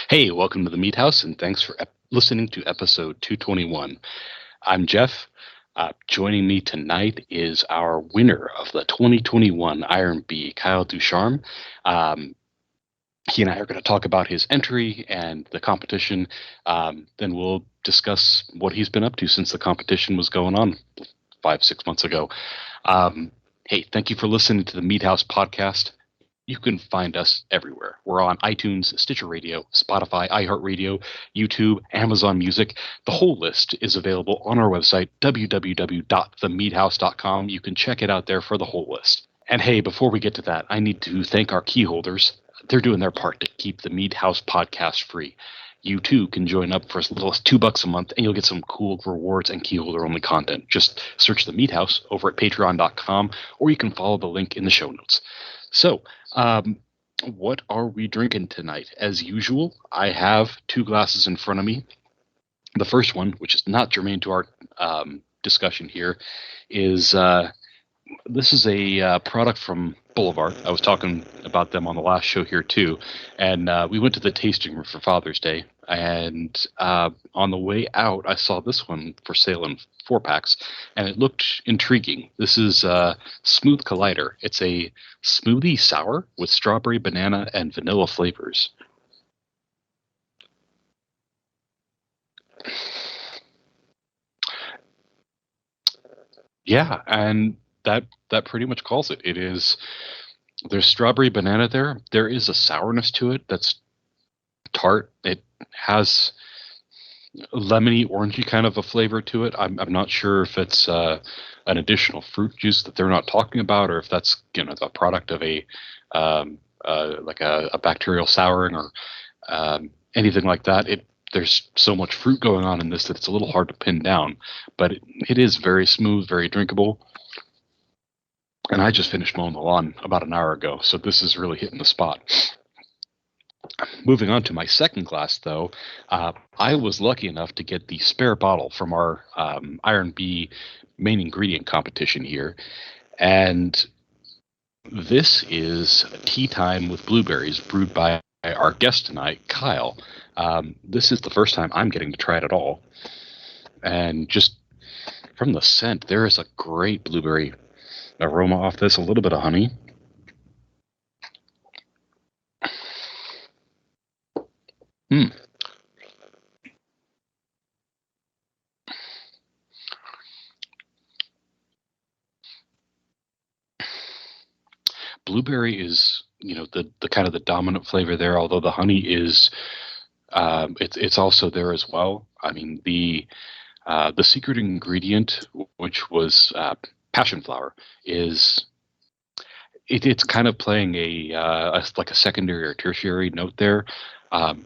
Hey, welcome to the Mead House, and thanks for listening to episode 221. I'm Jeff. Joining me tonight is our winner of the 2021 Iron B, Kyle Ducharme. Um, he and I are going to talk about his entry and the competition. Then we'll discuss what he's been up to since the competition was going on 5, 6 months ago. Hey, thank you for listening to the Mead House podcast. You can find us everywhere. We're on iTunes, Stitcher Radio, Spotify, iHeartRadio, YouTube, Amazon Music. The whole list is available on our website, www.themeadhouse.com. You can check it out there for the whole list. And hey, before we get to that, I need to thank our key holders. They're doing their part to keep the Mead House podcast free. You too can join up for as little as $2 a month, and you'll get some cool rewards and keyholder only content. Just search the Mead House over at patreon.com, or you can follow the link in the show notes. So, what are we drinking tonight? As usual, I have two glasses in front of me. The first one, which is not germane to our discussion here, is this is a product from Boulevard. I was talking about them on the last show here too, and we went to the tasting room for Father's Day. And on the way out, I saw this one for sale in 4-packs, and it looked intriguing. This is Smooth Collider. It's a smoothie sour with strawberry, banana, and vanilla flavors. Yeah, and that pretty much calls it. It is there's strawberry banana there. There is a sourness to it that's tart. It has lemony, orangey kind of a flavor to it. I'm not sure if it's an additional fruit juice that they're not talking about, or if that's the product of a like a bacterial souring or anything like that. There's so much fruit going on in this that it's a little hard to pin down, but it is very smooth, very drinkable. And I just finished mowing the lawn about an hour ago, so this is really hitting the spot. Moving on to my second glass, though, I was lucky enough to get the spare bottle from our Iron B main ingredient competition here. And this is Tea Time with Blueberries, brewed by our guest tonight, Kyle. This is the first time I'm getting to try it at all. And just from the scent, there is a great blueberry aroma off this, a little bit of honey. Blueberry is, the kind of the dominant flavor there, although the honey is, it's also there as well. I mean, the secret ingredient, which was passion flower, is it's kind of playing like a secondary or tertiary note there,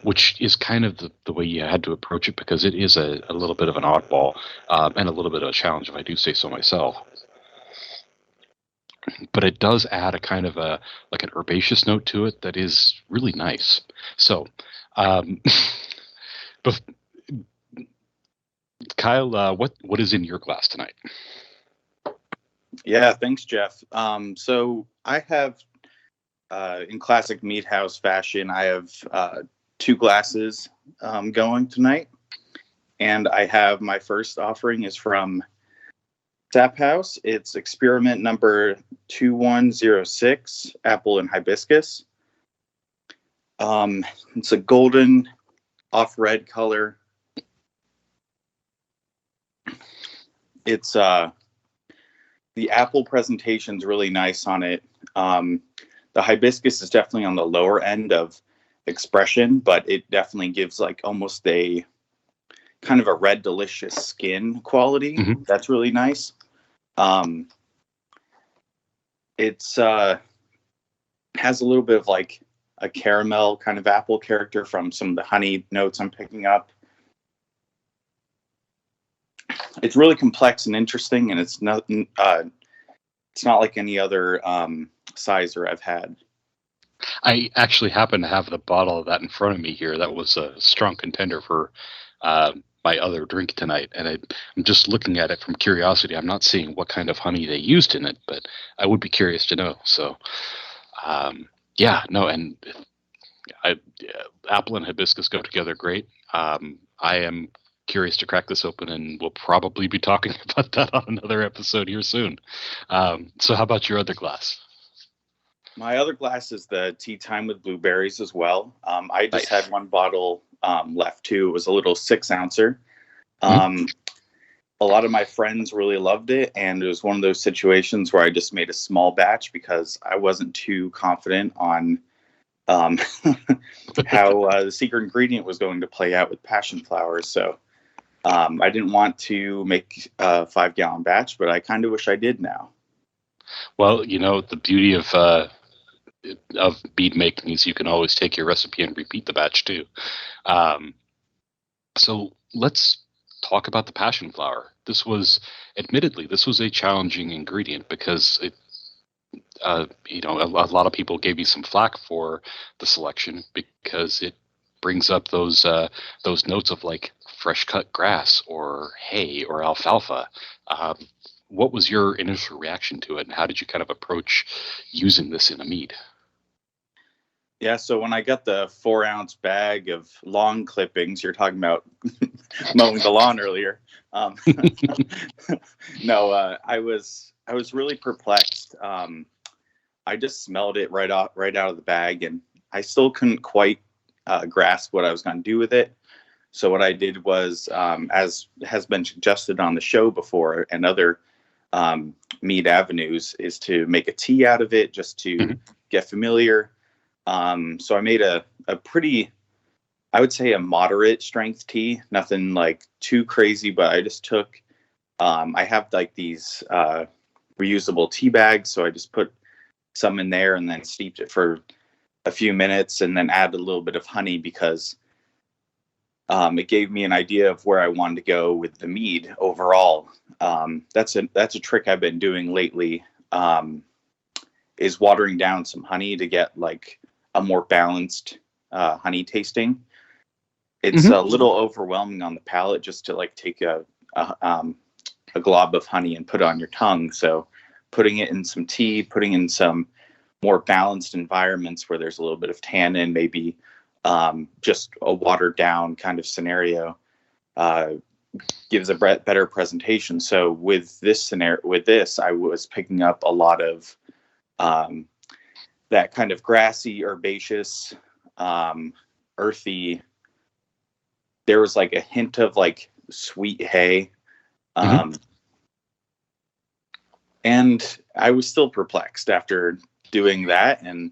which is kind of the way you had to approach it, because it is a little bit of an oddball and a little bit of a challenge, if I do say so myself. But it does add a kind of like an herbaceous note to it that is really nice. So, but Kyle, what is in your glass tonight? Yeah, thanks, Jeff. So I have, in classic Mead House fashion, I have two glasses going tonight. And I have my first offering is from Tap House. It's experiment number 2106, apple and hibiscus. It's a golden off red color. It's the apple presentation is really nice on it. The hibiscus is definitely on the lower end of expression, but it definitely gives like almost a kind of a red delicious skin quality. Mm-hmm. That's really nice. It's has a little bit of like a caramel kind of apple character from some of the honey notes I'm picking up. It's really complex and interesting, and it's not like any other sizer I've had. I actually happen to have the bottle of that in front of me here. That was a strong contender for my other drink tonight, and I'm just looking at it from curiosity. I'm not seeing what kind of honey they used in it, but I would be curious to know. So, and Apple and hibiscus go together great. I am curious to crack this open, and we'll probably be talking about that on another episode here soon. So how about your other glass? My other glass is the tea time with blueberries as well. I just Nice. had one bottle left too. It was a little 6-ouncer. Mhm. A lot of my friends really loved it, and it was one of those situations where I just made a small batch because I wasn't too confident on um, how the secret ingredient was going to play out with passion flowers. So I didn't want to make a 5-gallon batch, but I kind of wish I did now. Well, the beauty of bead making is you can always take your recipe and repeat the batch too. Um, so let's talk about the passion flower. Admittedly, this was a challenging ingredient because a lot of people gave me some flack for the selection because it brings up those notes of like fresh cut grass or hay or alfalfa. Um, what was your initial reaction to it, and how did you kind of approach using this in a mead? Yeah, so when I got the 4-ounce bag of lawn clippings, you're talking about mowing the lawn earlier. Um, no, I was really perplexed. I just smelled it right out of the bag, and I still couldn't quite grasp what I was going to do with it. So what I did was, as has been suggested on the show before and other Mead avenues, is to make a tea out of it just to Mhm. get familiar. So I made a pretty, I would say, a moderate strength tea, nothing like too crazy, but I just took, I have like these reusable tea bags. So I just put some in there and then steeped it for a few minutes and then added a little bit of honey because it gave me an idea of where I wanted to go with the mead overall. That's a trick I've been doing lately, is watering down some honey to get like a more balanced honey tasting. It's Mhm. a little overwhelming on the palate just to like take a glob of honey and put it on your tongue. So putting it in some tea, putting in some more balanced environments where there's a little bit of tannin, maybe just a watered down kind of scenario, uh, gives a better presentation. So with this scenario, I was picking up a lot of um, that kind of grassy, herbaceous, earthy. There was like a hint of like sweet hay. Mhm. Um, and I was still perplexed after doing that. And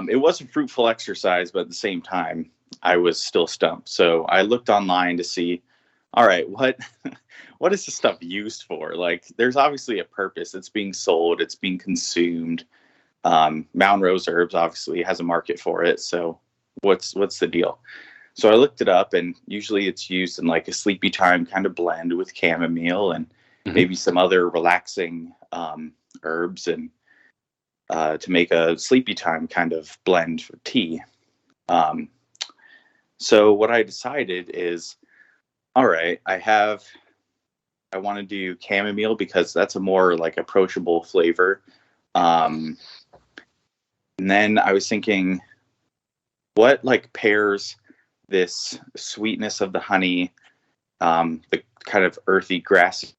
it was a fruitful exercise, but at the same time, I was still stumped. So I looked online to see, all right, what is this stuff used for? Like, there's obviously a purpose. It's being sold, it's being consumed. Mountain Rose Herbs obviously has a market for it. So what's the deal? So I looked it up, and usually it's used in like a sleepy time kind of blend with chamomile and Mhm. maybe some other relaxing herbs, and to make a sleepy time kind of blend for tea. Um, so what I decided is, all right, I want to do chamomile because that's a more like approachable flavor. Um, and then I was thinking, what like pairs this sweetness of the honey, the kind of earthy, grassy,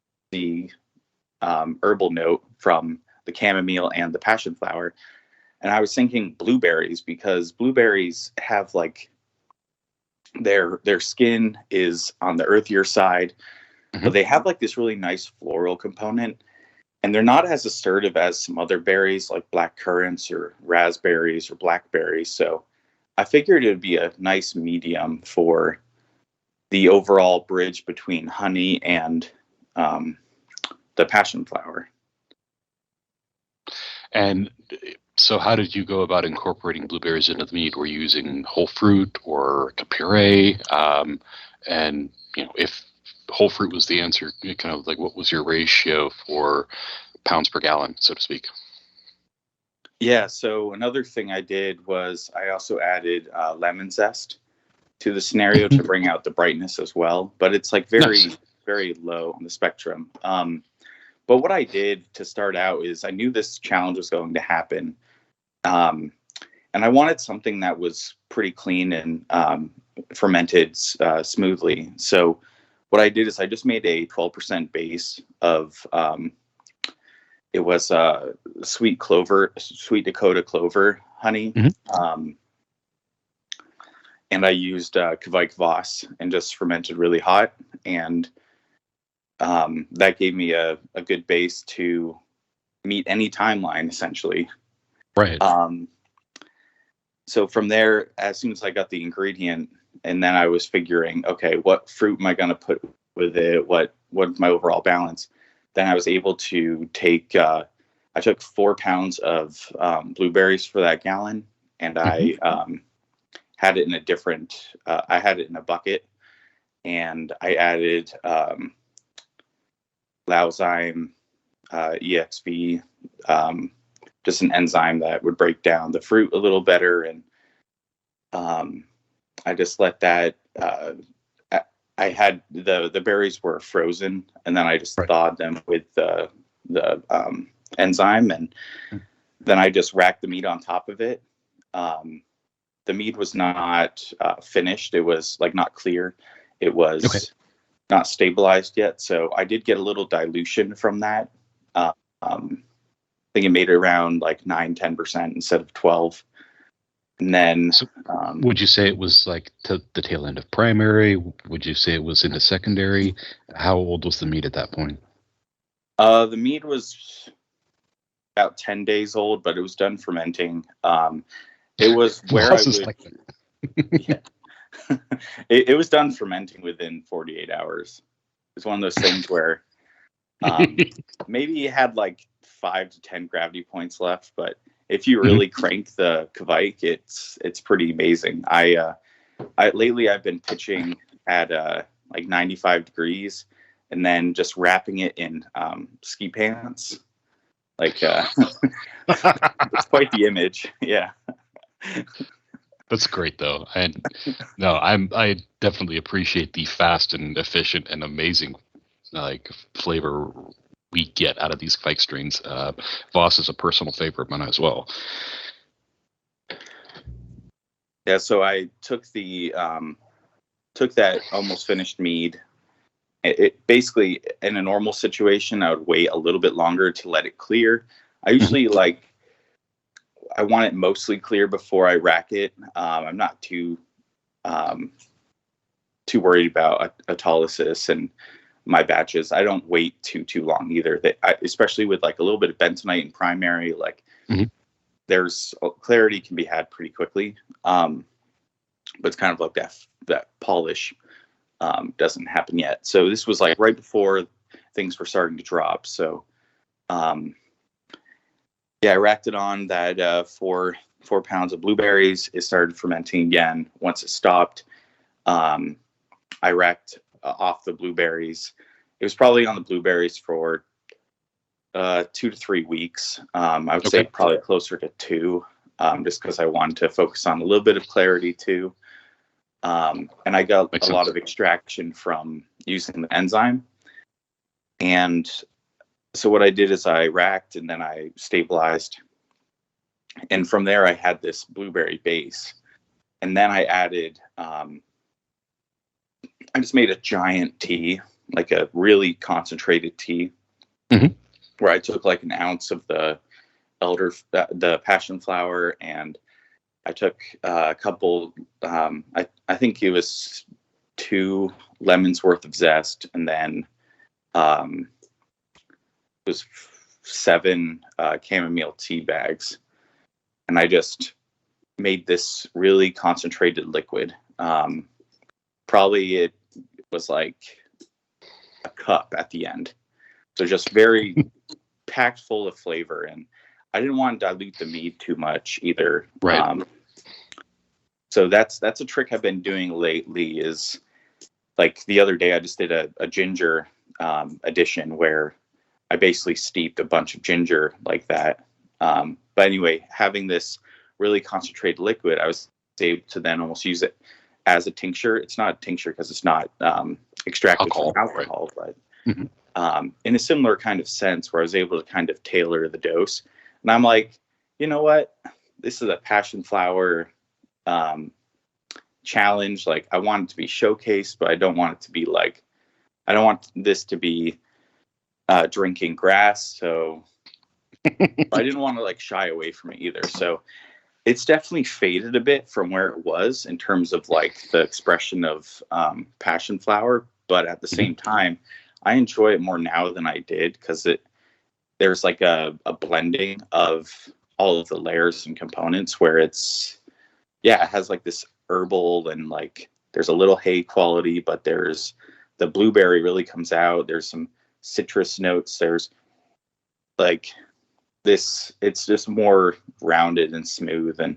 herbal note from the chamomile and the passion flower. And I was thinking blueberries because blueberries have like their skin is on the earthier side, but Mhm. they have like this really nice floral component. And they're not as assertive as some other berries like black currants or raspberries or blackberries. So I figured it would be a nice medium for the overall bridge between honey and um, the passion flower. And so, how did you go about incorporating blueberries into the mead? Were you using whole fruit or a puree? And if whole fruit was the answer, kind of like what was your ratio for pounds per gallon, so to speak? Yeah, so another thing I did was I also added lemon zest to the scenario to bring out the brightness as well, but it's like very, Nice. very low on the spectrum. But what I did to start out is I knew this challenge was going to happen. Um, and I wanted something that was pretty clean and fermented smoothly. So what I did is I just made a 12% base of it was sweet Dakota clover honey. Mm-hmm. And I used Kvike Voss and just fermented really hot. And that gave me a good base to meet any timeline, essentially. Right. So from there, as soon as I got the ingredient, and then I was figuring, okay, what fruit am I going to put with it? What's my overall balance? Then I was able to take, I took 4 pounds of blueberries for that gallon, and I had it in a different, I had it in a bucket, and I added Lauzyme, EXV, just an enzyme that would break down the fruit a little better. And I just let that, I had the berries were frozen, and then I just thawed them with the enzyme, and then I just racked the meat on top of it. The mead was not finished. It was like not clear. It was not stabilized yet. So I did get a little dilution from that. I think it made it around like 9-10% instead of 12. And then, so would you say it was like to the tail end of primary? Would you say it was into secondary? How old was the mead at that point? The mead was about 10 days old, but it was done fermenting. It was where I would, like yeah. It was done fermenting within 48 hours. It's one of those things where maybe it had like 5 to 10 gravity points left, but if you really crank the Kvike, it's pretty amazing. I lately I've been pitching at like 95 degrees, and then just wrapping it in ski pants. Like it's quite the image. Yeah. That's great, though. And no, I definitely appreciate the fast and efficient and amazing like flavor we get out of these Kvike strains. Voss is a personal favorite of mine as well. Yeah, so I took that almost finished mead. It basically, in a normal situation, I would wait a little bit longer to let it clear. I usually I want it mostly clear before I rack it. I'm not too worried about autolysis and my batches. I don't wait too long either. Especially with like a little bit of bentonite in primary, like there's clarity can be had pretty quickly. But it's kind of like that polish doesn't happen yet. So this was like right before things were starting to drop. So yeah, I racked it on that 4 pounds of blueberries. It started fermenting again. Once it stopped, I racked off the blueberries. It was probably on the blueberries for 2 to 3 weeks. I would say probably closer to 2, just because I wanted to focus on a little bit of clarity too. And I got a lot of extraction from using the enzyme. And so what I did is I racked and then I stabilized. And from there I had this blueberry base. And then I added, I just made a giant tea, like a really concentrated tea, where I took like an ounce of the passion flower, and I took a couple, I think it was 2 lemons worth of zest, and then it was 7 chamomile tea bags. And I just made this really concentrated liquid. Probably it was like a cup at the end. So just very packed full of flavor. And I didn't want to dilute the mead too much either. Right. So that's a trick I've been doing lately. Is like the other day I just did a ginger addition where I basically steeped a bunch of ginger like that. But anyway, having this really concentrated liquid, I was able to then almost use it as a tincture. It's not a tincture because it's not extracted from alcohol, but in a similar kind of sense where I was able to kind of tailor the dose. And I'm like, you know what? this is a passion flower challenge. Like, I want it to be showcased, but I don't want it to be like, I don't want this to be drinking grass. So I didn't want to like shy away from it either. So it's definitely faded a bit from where it was in terms of like the expression of passion flower. But at the same time, I enjoy it more now than I did, because there's like a blending of all of the layers and components where it's, it has like this herbal, and like there's a little hay quality, but there's the blueberry really comes out. There's some citrus notes. There's like this, it's just more rounded and smooth. And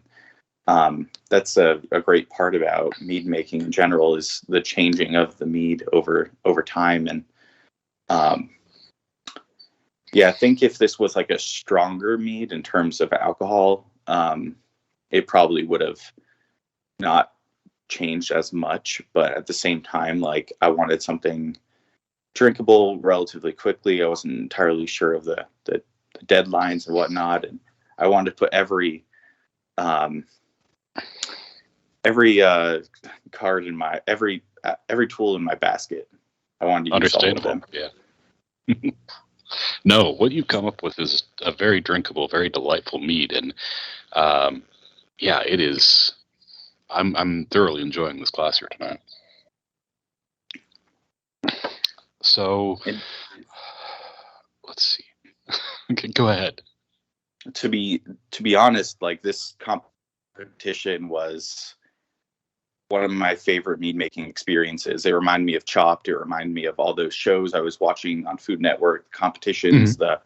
that's a great part about mead making in general, is the changing of the mead over time. And I think if this was like a stronger mead in terms of alcohol, it probably would have not changed as much. But at the same time, like, I wanted something drinkable relatively quickly. I wasn't entirely sure of the deadlines and whatnot, and I wanted to put every card in my every tool in my basket. I wanted to use all of them. Yeah. No, what you've come up with is a very drinkable, very delightful mead, and it is. I'm thoroughly enjoying this glass here tonight. So, let's see. Go ahead. To be honest, like, this competition was one of my favorite mead making experiences. It reminded me of Chopped. It reminded me of all those shows I was watching on Food Network, competitions, the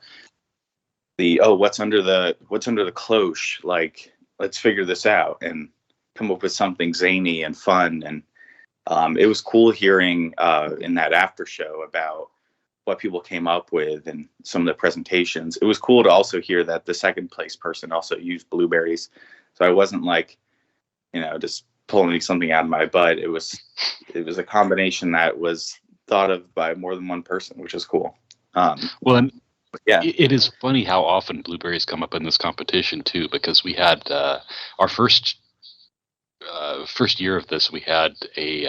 what's under the cloche, like, let's figure this out and come up with something zany and fun. And it was cool hearing in that after show about what people came up with and some of the presentations. It was cool to also hear that the second place person also used blueberries. So I wasn't like, just pulling something out of my butt. It was a combination that was thought of by more than one person, which is cool. It is funny how often blueberries come up in this competition too, because we had our first year of this, we had a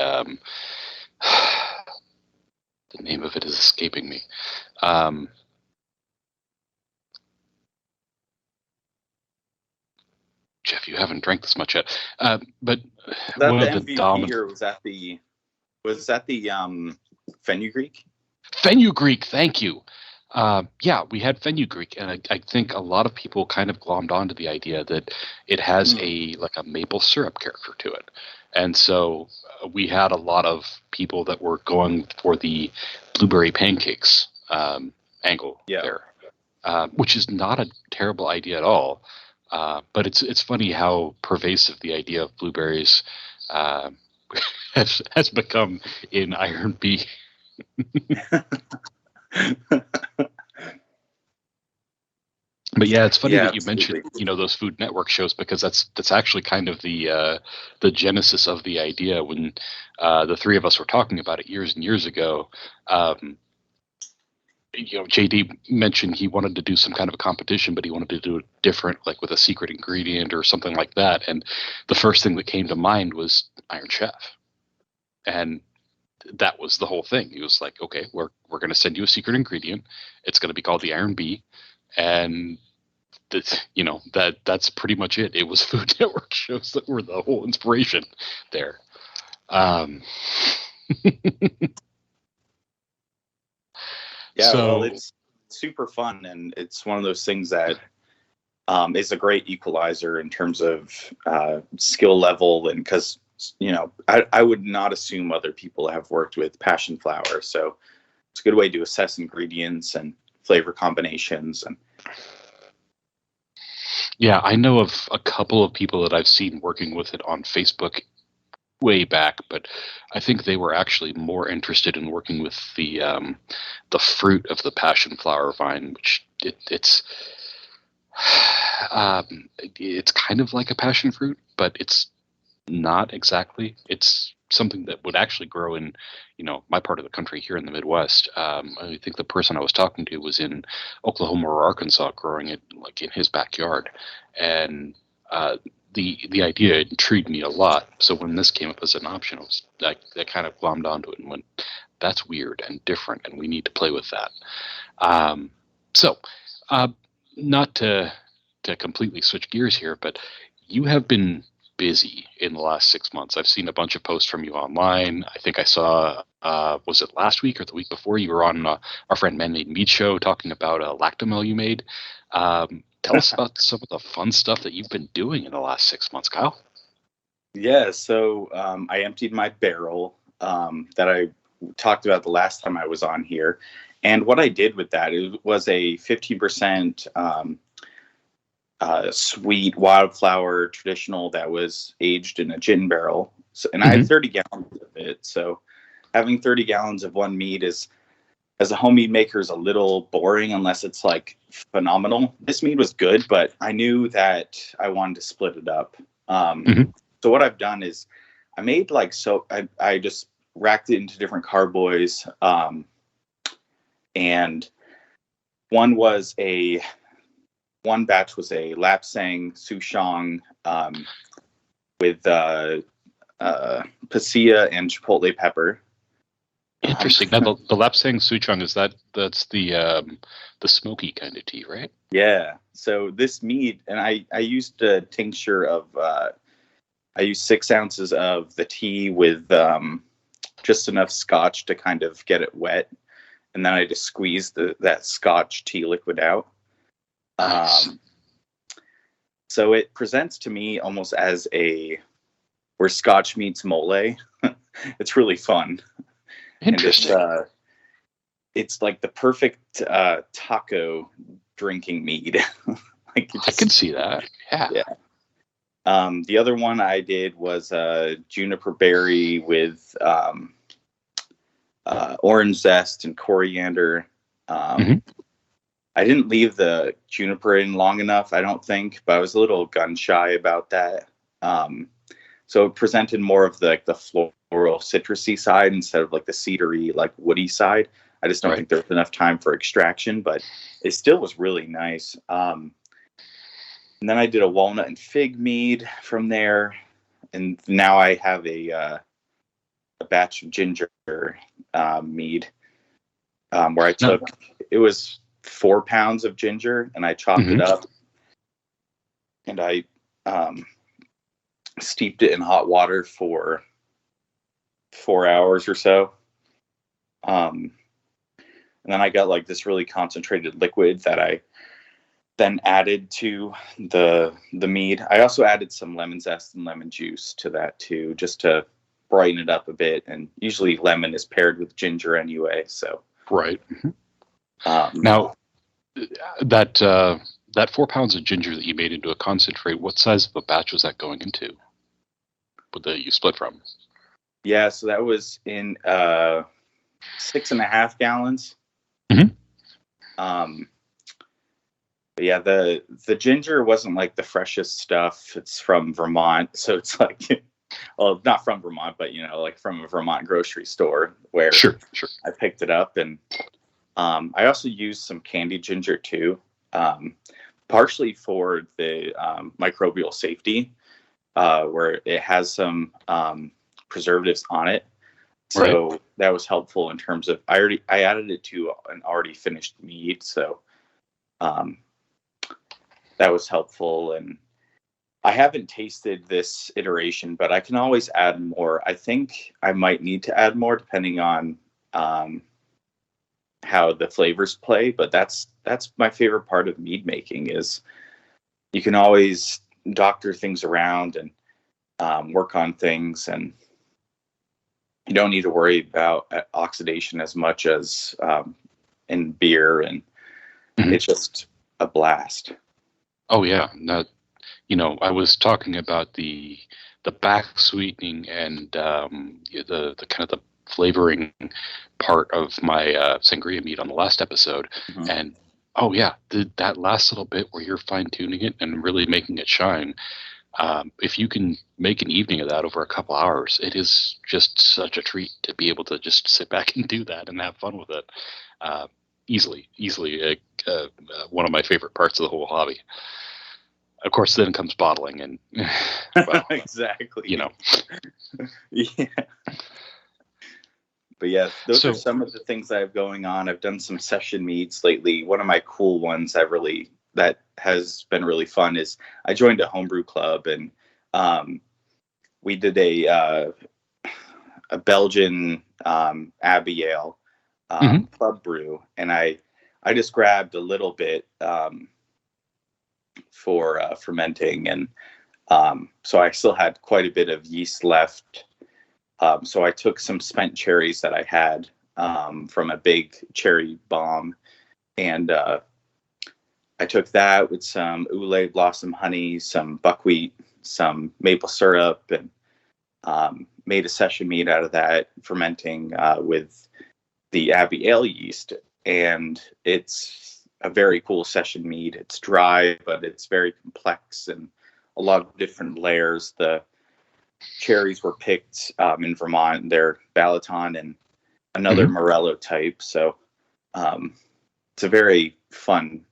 the name of it is escaping me. Jeff, you haven't drank this much yet. But one of the MVP dominant... or was that the fenugreek? Fenugreek, thank you. We had fenugreek, and I think a lot of people kind of glommed onto the idea that it has a maple syrup character to it. And so we had a lot of people that were going for the blueberry pancakes angle there, which is not a terrible idea at all. But it's funny how pervasive the idea of blueberries has become in Iron B. But yeah, it's funny that you mentioned, those Food Network shows, because that's actually kind of the genesis of the idea when the three of us were talking about it years and years ago. JD mentioned he wanted to do some kind of a competition, but he wanted to do it different, like with a secret ingredient or something like that. And the first thing that came to mind was Iron Chef. And that was the whole thing. He was like, okay, we're going to send you a secret ingredient. It's going to be called the Iron Bee. And that's pretty much it. It was Food Network shows that were the whole inspiration there. Well, it's super fun, and it's one of those things that is a great equalizer in terms of skill level, and because I would not assume other people have worked with passion flower, so it's a good way to assess ingredients and flavor combinations. And I know of a couple of people that I've seen working with it on Facebook way back, but I think they were actually more interested in working with the fruit of the passion flower vine, which it's kind of like a passion fruit, but it's not exactly. It's something that would actually grow in my part of the country here in the Midwest. I think the person I was talking to was in Oklahoma or Arkansas growing it like in his backyard, and the idea intrigued me a lot. So when this came up as an option, I kind of glommed onto it and went, "That's weird and different, and we need to play with that." So, not to completely switch gears here, but you have been busy in the last 6 months. I've seen a bunch of posts from you online. I think I saw, was it last week or the week before, you were on our friend Man-Made Mead show talking about a lactomel you made. Tell us about some of the fun stuff that you've been doing in the last 6 months, Kyle. Yeah, so I emptied my barrel that I talked about the last time I was on here. And what I did with that, it was a 15% sweet wildflower traditional that was aged in a gin barrel. So, and I had 30 gallons of it. So having 30 gallons of one mead is, as a home mead maker, is a little boring unless it's like phenomenal. This mead was good, but I knew that I wanted to split it up. So what I've done is I made I just racked it into different carboys. And one batch was a Lapsang Souchong with pasilla and chipotle pepper. Interesting. Now the Lapsang Souchong, that's the smoky kind of tea, right? Yeah. So this mead, and I used a tincture of I used 6 ounces of the tea with just enough scotch to kind of get it wet, and then I just squeezed that scotch tea liquid out. Nice. So it presents to me almost as where scotch meets mole. It's really fun. Interesting. And it's like the perfect taco drinking mead. I can see that. Yeah. The other one I did was juniper berry with orange zest and coriander. I didn't leave the juniper in long enough, I don't think, but I was a little gun shy about that. So it presented more of the floral citrusy side instead of like the cedary, like woody side. I just don't think there was enough time for extraction, but it still was really nice. And then I did a walnut and fig mead from there. And now I have a batch of ginger mead where I took, it was 4 pounds of ginger and I chopped it up and I steeped it in hot water for 4 hours or so. And then I got like this really concentrated liquid that I then added to the mead. I also added some lemon zest and lemon juice to that too, just to brighten it up a bit. And usually lemon is paired with ginger anyway. So right. Now that 4 pounds of ginger that you made into a concentrate, what size of a batch was that going into? That you split from? Yeah, so that was in 6.5 gallons. But yeah, the ginger wasn't like the freshest stuff. It's from Vermont, so it's like, well, not from Vermont, but like from a Vermont grocery store where sure. I picked it up, and I also used some candied ginger too, partially for the microbial safety, where it has some preservatives on it. So that was helpful in terms of I added it to an already finished mead, so that was helpful. And I haven't tasted this iteration, but I can always add more. I think I might need to add more depending on how the flavors play. But that's my favorite part of mead making, is you can always doctor things around and work on things, and you don't need to worry about oxidation as much as in beer, and it's just a blast. Oh yeah, I was talking about the back sweetening and the kind of the flavoring part of my sangria mead on the last episode, and oh yeah, that last little bit where you're fine tuning it and really making it shine. If you can make an evening of that over a couple hours, it is just such a treat to be able to just sit back and do that and have fun with it. Easily one of my favorite parts of the whole hobby. Of course, then comes bottling, and well, exactly. you know. Yeah. But yes, those are So, some of the things I have going on. I've done some session meets lately. One of my cool ones that has been really fun is I joined a homebrew club, and we did a Belgian Abbey Ale club brew, and I just grabbed a little bit for fermenting, and so I still had quite a bit of yeast left. So I took some spent cherries that I had from a big cherry bomb, and I took that with some Oulé blossom honey, some buckwheat, some maple syrup, and made a session mead out of that, fermenting with the Abbey Ale yeast. And it's a very cool session mead. It's dry, but it's very complex and a lot of different layers. The cherries were picked in Vermont. They're Balaton and another Morello type. So it's a very fun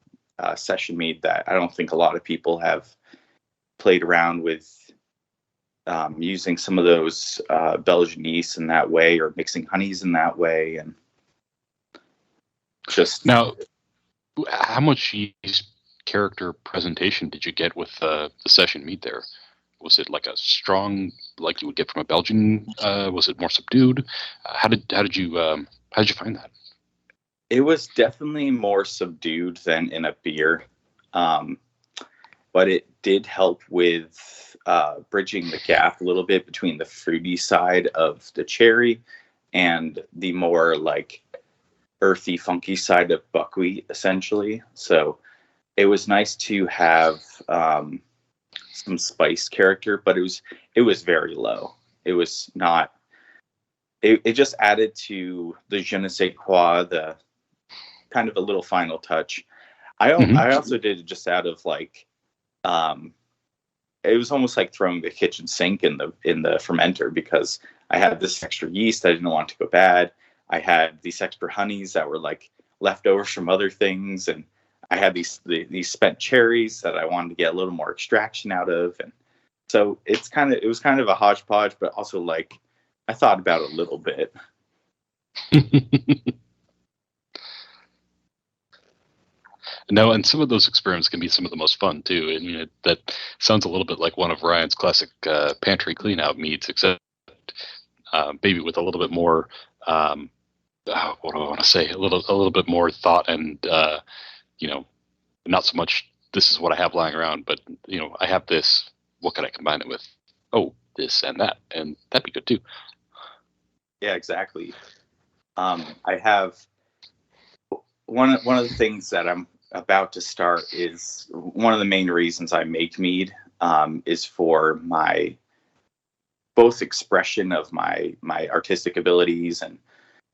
session mead that I don't think a lot of people have played around with, using some of those Belgian yeasts in that way, or mixing honeys in that way. And just now, how much yeast character presentation did you get with the session mead there? Was it like a strong, like you would get from a Belgian? Was it more subdued? How did you find that? it was definitely more subdued than in a beer, but it did help with bridging the gap a little bit between the fruity side of the cherry and the more like earthy, funky side of buckwheat, essentially. So it was nice to have some spice character, but it was very low. It was not. It just added to the je ne sais quoi, the kind of a little final touch. I also did it just out of like, it was almost like throwing the kitchen sink in the fermenter, because I had this extra yeast. I didn't want it to go bad. I had these extra honeys that were like leftovers from other things, and I had these spent cherries that I wanted to get a little more extraction out of, and so it was kind of a hodgepodge, but also like I thought about it a little bit. No, and some of those experiments can be some of the most fun too. I mean, that sounds a little bit like one of Ryan's classic pantry cleanout meads, except maybe with a little bit more. What do I want to say? A little bit more thought, and not so much. This is what I have lying around, but I have this. What can I combine it with? Oh, this and that, and that'd be good too. Yeah, exactly. I have one of the things that I'm about to start is one of the main reasons I make mead, is for my both expression of my artistic abilities, and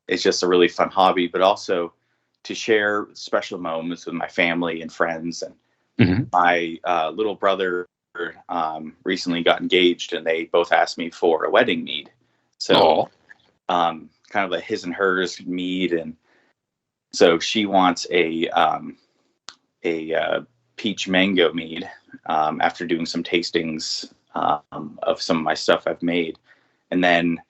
it's just a really fun hobby, but also to share special moments with my family and friends. And my little brother recently got engaged, and they both asked me for a wedding mead. So kind of a his and hers mead, and so she wants a peach mango mead after doing some tastings of some of my stuff I've made. And then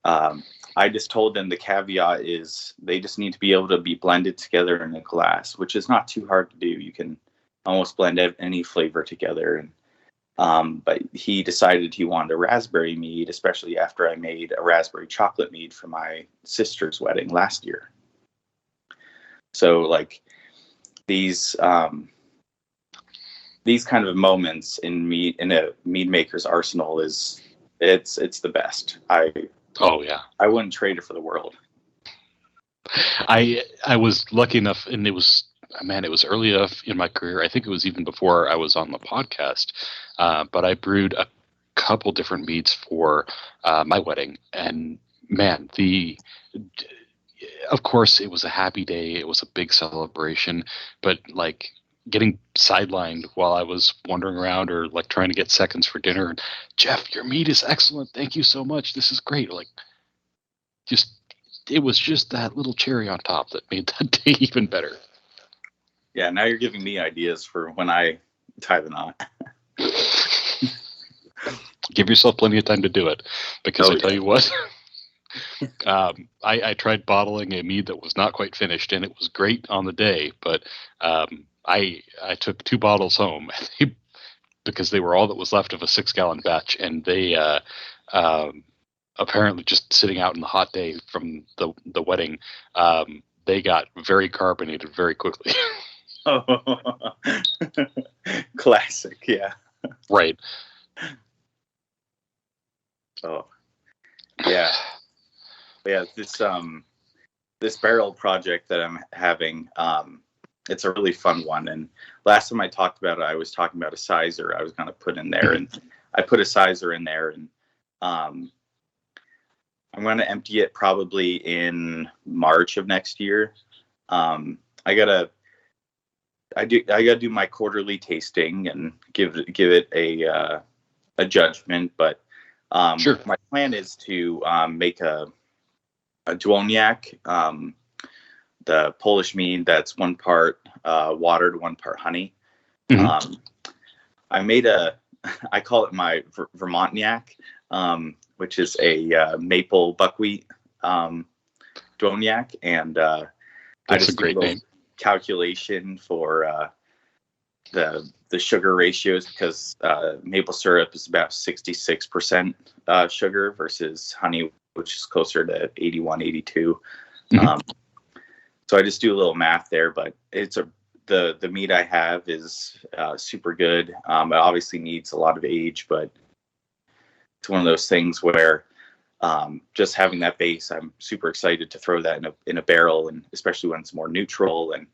I just told them the caveat is they just need to be able to be blended together in a glass, which is not too hard to do. You can almost blend any flavor together. And but he decided he wanted a raspberry mead, especially after I made a raspberry chocolate mead for my sister's wedding last year. So like these kind of moments in a mead maker's arsenal it's the best. I wouldn't trade it for the world. I was lucky enough, and it was early enough in my career. I think it was even before I was on the podcast. But I brewed a couple different meads for my wedding, and man, of course it was a happy day. It was a big celebration, but like getting sidelined while I was wandering around or like trying to get seconds for dinner. And Jeff, your mead is excellent. Thank you so much. This is great. Like, it was just that little cherry on top that made that day even better. Yeah, now you're giving me ideas for when I tie the knot. Give yourself plenty of time to do it, because I tell yeah. you what, I tried bottling a mead that was not quite finished, and it was great on the day, but I took 2 bottles home because they were all that was left of a 6-gallon batch, and they apparently just sitting out in the hot day from the wedding, they got very carbonated very quickly. Classic, yeah. Right. Oh, yeah. Yeah, this barrel project that I'm having, it's a really fun one. And last time I talked about it, I was talking about a sizer I was going to put in there, and I put a sizer in there, and I'm going to empty it probably in March of next year. I gotta do my quarterly tasting and give it a judgment, but Sure. my plan is to make a Dwoniak, the Polish mead that's 1 part watered, 1 part honey. Mm-hmm. I call it my Vermontniak, which is a maple buckwheat Dwoniak, and I That's a just do a great little name. calculation for the sugar ratios, because maple syrup is about 66% sugar versus honey, which is closer to 81, 82. Mm-hmm. So I just do a little math there, but the meat I have is super good. It obviously needs a lot of age, but it's one of those things where just having that base, I'm super excited to throw that in a barrel, and especially when it's more neutral and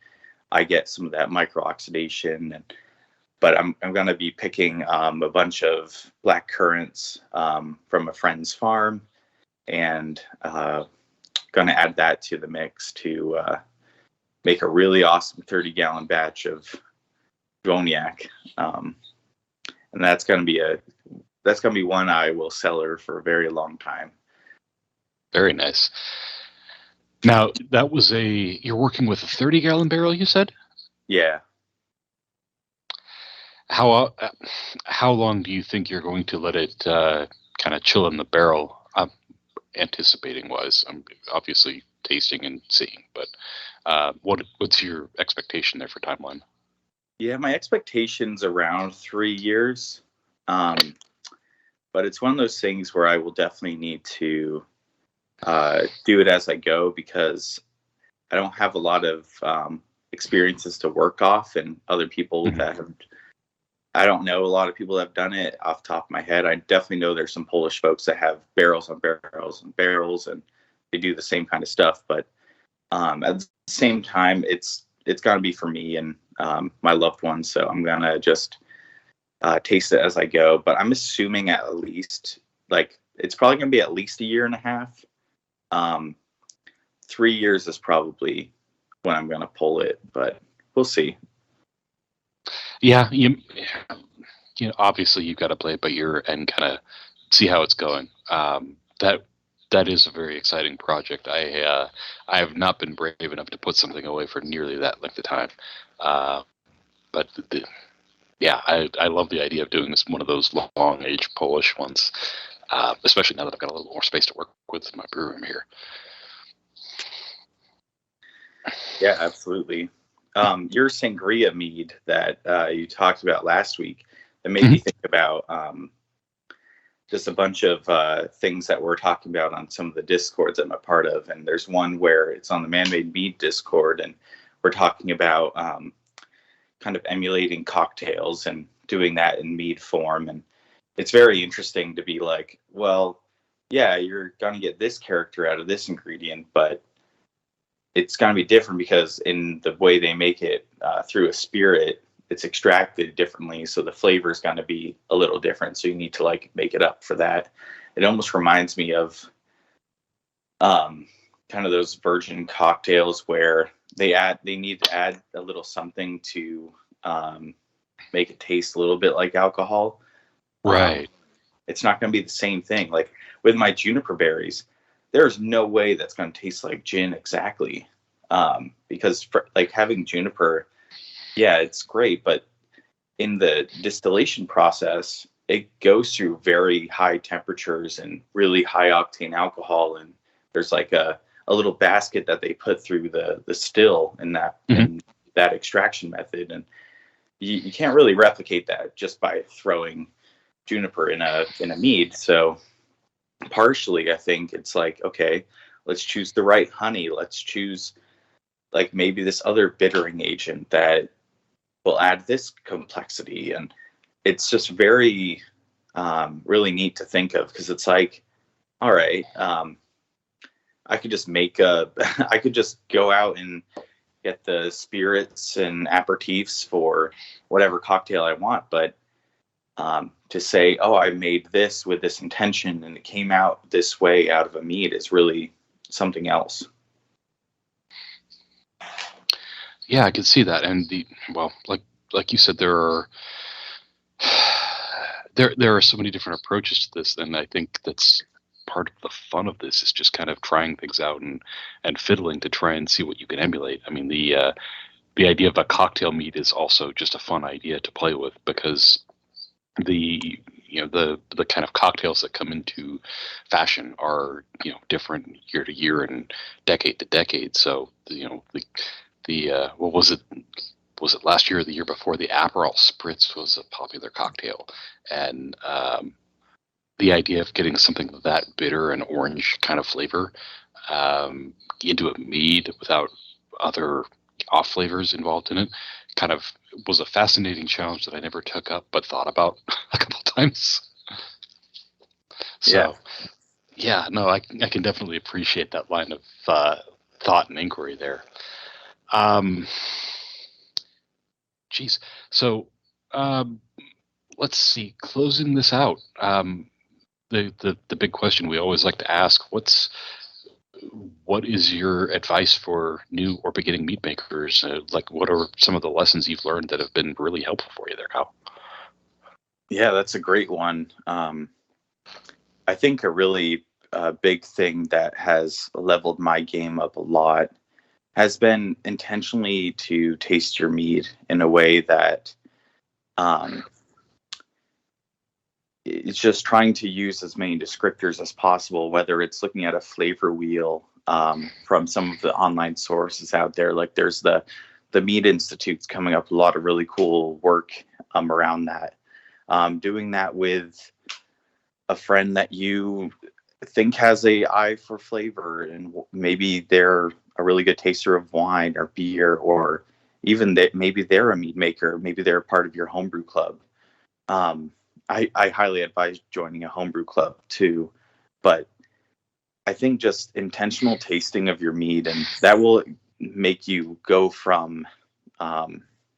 I get some of that micro oxidation. But I'm going to be picking a bunch of black currants from a friend's farm, and going to add that to the mix to make a really awesome 30-gallon batch of Cognac. And that's going to be one I will cellar for a very long time. Very nice. Now, you're working with a 30-gallon barrel, you said? Yeah. How long do you think you're going to let it kind of chill in the barrel? I'm anticipating wise. I'm obviously tasting and seeing, but what's your expectation there for timeline? Yeah, my expectation's around 3 years. But it's one of those things where I will definitely need to do it as I go, because I don't have a lot of experiences to work off, and other people that have, I don't know a lot of people that have done it off the top of my head. I definitely know there's some Polish folks that have barrels on barrels and barrels, and they do the same kind of stuff. But at the same time, it's going to be for me and my loved ones. So I'm going to just taste it as I go. But I'm assuming at least, it's probably going to be at least 1.5 years. 3 years is probably when I'm going to pull it, but we'll see. Yeah, you know, obviously you've got to play it by ear and kind of see how it's going. That is a very exciting project. I have not been brave enough to put something away for nearly that length of time. But I love the idea of doing this one of those long age Polish ones, especially now that I've got a little more space to work with in my brew room here. Yeah, absolutely. Your sangria mead that you talked about last week, that made me think about just a bunch of things that we're talking about on some of the discords I'm a part of. And there's one where it's on the Man-Made Mead Discord, and we're talking about kind of emulating cocktails and doing that in mead form. And it's very interesting to be like, well, yeah, you're going to get this character out of this ingredient, but it's going to be different because in the way they make it through a spirit, it's extracted differently. So the flavor is going to be a little different. So you need to make it up for that. It almost reminds me of kind of those virgin cocktails where they need to add a little something to make it taste a little bit like alcohol. Right. It's not going to be the same thing. Like with my juniper berries, there's no way that's going to taste like gin exactly. Because having juniper, yeah, it's great, but in the distillation process, it goes through very high temperatures and really high octane alcohol. And there's like a little basket that they put through the still in that extraction method. And you can't really replicate that just by throwing juniper in a mead. So partially, I think it's like, okay, let's choose the right honey. Let's choose like maybe this other bittering agent that will add this complexity. And it's just very really neat to think of, because it's like, all right, I could just I could just go out and get the spirits and aperitifs for whatever cocktail I want. But to say, oh, I made this with this intention and it came out this way out of a mead is really something else. Yeah, I can see that. And like you said, there are so many different approaches to this, and I think that's part of the fun of this, is just kind of trying things out and fiddling to try and see what you can emulate. I mean, the idea of a cocktail mead is also just a fun idea to play with, because the kind of cocktails that come into fashion are different year to year and decade to decade. So what was it? Was it last year or the year before? The Aperol Spritz was a popular cocktail, and the idea of getting something that bitter and orange kind of flavor into a mead without other off flavors involved in it kind of was a fascinating challenge that I never took up, but thought about a couple times. So, no, I can definitely appreciate that line of thought and inquiry there. Geez. So, let's see. Closing this out, the big question we always like to ask: what is your advice for new or beginning mead makers? Like, what are some of the lessons you've learned that have been really helpful for you there, Kyle? Yeah, that's a great one. I think a really big thing that has leveled my game up a lot has been intentionally to taste your mead in a way that it's just trying to use as many descriptors as possible, whether it's looking at a flavor wheel from some of the online sources out there. Like there's the Mead Institute's coming up with a lot of really cool work around that. Doing that with a friend that you think has a eye for flavor, and maybe they're a really good taster of wine or beer, or even that maybe they're a mead maker, maybe they're part of your homebrew club. I highly advise joining a homebrew club too, but I think just intentional tasting of your mead, and that will make you go from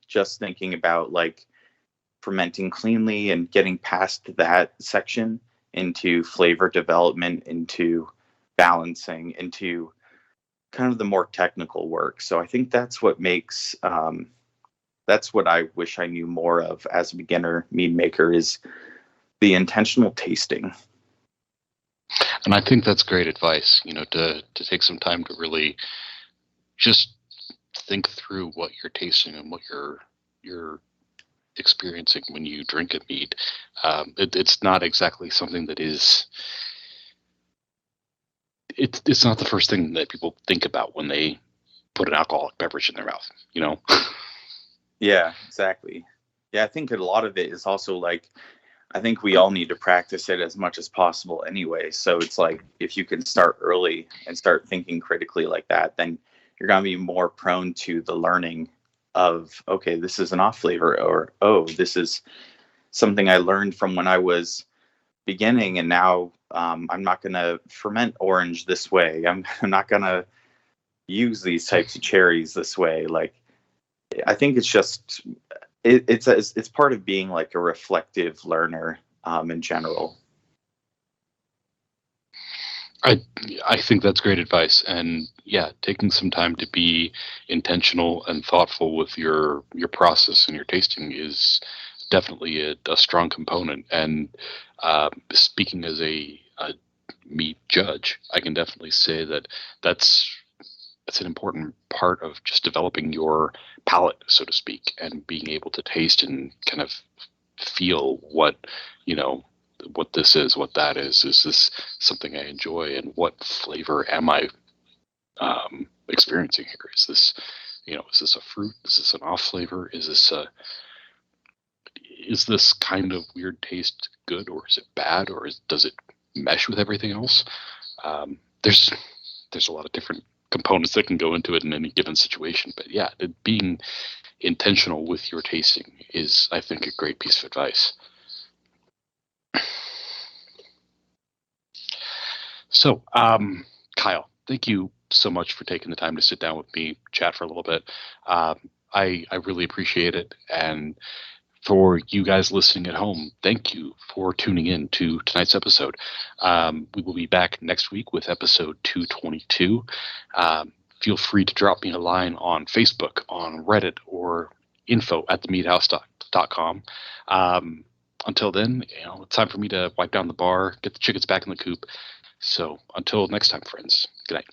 just thinking about like fermenting cleanly and getting past that section into flavor development, into balancing, into kind of the more technical work. So I think that's what makes that's what I wish I knew more of as a beginner mead maker, is the intentional tasting. And I think that's great advice, to take some time to really just think through what you're tasting and what you're experiencing when you drink a mead. It's not exactly something that is. It's not the first thing that people think about when they put an alcoholic beverage in their mouth. Yeah, exactly. Yeah, I think a lot of it is also like, I think we all need to practice it as much as possible anyway. So it's like, if you can start early and start thinking critically like that, then you're going to be more prone to the learning of, okay, this is an off flavor, or, oh, this is something I learned from when I was beginning, and now I'm not going to ferment orange this way. I'm not going to use these types of cherries this way. Like, I think it's just it's part of being like a reflective learner in general. I think that's great advice, and yeah, taking some time to be intentional and thoughtful with your process and your tasting is definitely a strong component. And speaking as a meat judge, I can definitely say that's it's an important part of just developing your palate, so to speak, and being able to taste and kind of feel what, you know, what this is, what that is. Is this something I enjoy, and what flavor am I experiencing here? Is this, is this a fruit? Is this an off flavor? Is this kind of weird taste good, or is it bad, or does it mesh with everything else? There's a lot of different components that can go into it in any given situation. But yeah, being intentional with your tasting is, I think, a great piece of advice. So, Kyle, thank you so much for taking the time to sit down with me, chat for a little bit. I really appreciate it. And for you guys listening at home, thank you for tuning in to tonight's episode. We will be back next week with episode 222. Feel free to drop me a line on Facebook, on Reddit, or info@themeadhouse.com. Until then, it's time for me to wipe down the bar, get the chickens back in the coop. So until next time, friends, good night.